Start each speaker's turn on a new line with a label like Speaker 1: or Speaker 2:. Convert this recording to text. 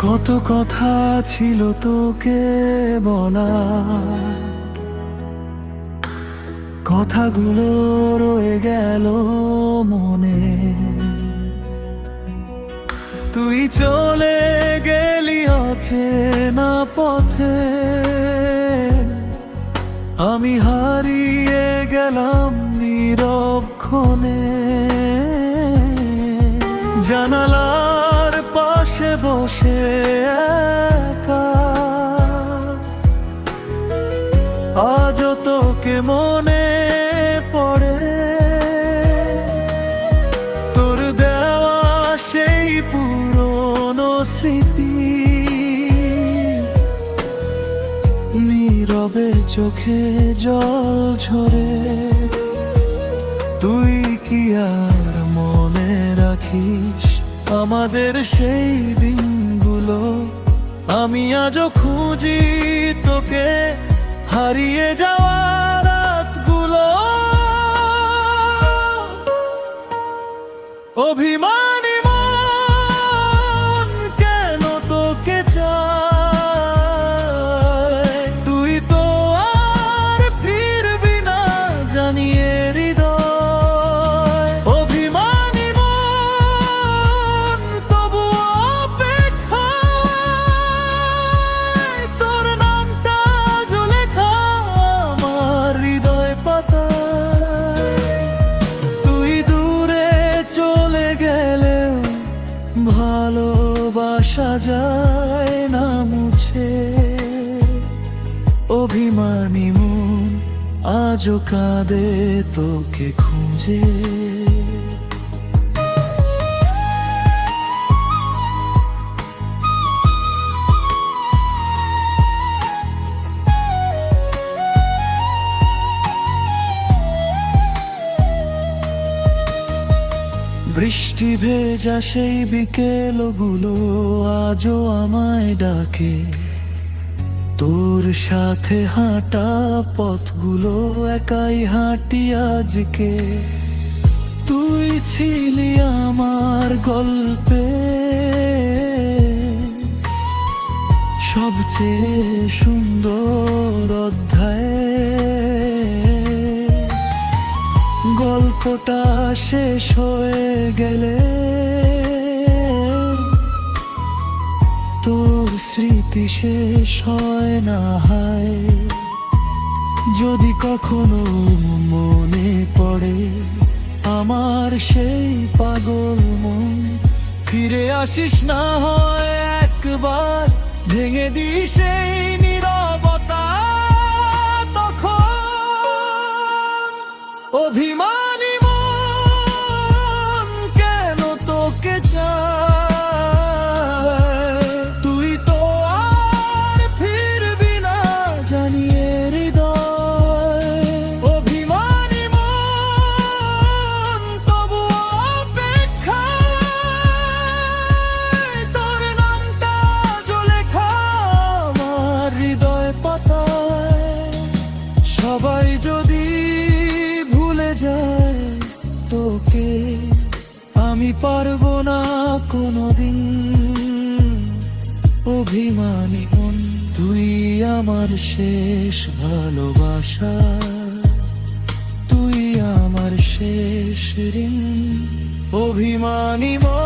Speaker 1: কত কথা ছিল তোকে বলা, কথাগুলো রয়ে গেল মনে। তুই চলে গেলি অচেনা পথে, আমি হারিয়ে গেলাম নীরব ক্ষণে। জানালার পাশে বসে একা আজও তোকে মনে পড়ে, তোর দেওয়া সেই পুরনো স্মৃতি নীরবে চোখে জল ঝরে। তুই কি আর মনে রাখিস আমাদের সেই দিনগুলো? আমি আজও খুঁজি তোকে, হারিয়ে যাওয়া রাতগুলো। অভিমানী মন কেন তোকে চায়, তুই তো আর ফিরবি না জানিয়ে হৃদয়। অভিমানী মন তবু অপেক্ষায়, তোর নামটা আজও লেখা আমার হৃদয় পাতায়। তুই দূরে চলে গেলেও ভালোবাসা যায় না মুছে। অভিমানী মন আজও কাঁদে তোকে খুঁজে। বৃষ্টি ভেজা সেই বিকেলগুলো আজও আমায় ডাকে, তোর সাথে হাঁটা পথগুলো একাই হাঁটি আজকে। তুই ছিলি আমার গল্পে সবচেয়ে সুন্দর অধ্যায়। গল্পটা শেষ হয়ে গেলে তোর স্মৃতি শেষ হয় না হায়। যদি কখনো মনে পড়ে আমার সেই পাগল মন, ফিরে আসিস না হয় একবার, ভেঙে দিস সেই নীরবতা তখন। অভিমানী মন কেন তোকে চায়, তুই তো আর ফিরবি না জানিয়ে হৃদয়। অভিমানী মন তবু অপেক্ষায়, তোর নামটা আজও লেখা আমার হৃদয় পাতায়। সবাই যদি ভুলে যায় তোকে, আমি পারবো না কোনোদিন। অভিমানী মন তুই আমার শেষ ভালোবাসা, তুই আমার শেষ ঋণ। অভিমানী মন।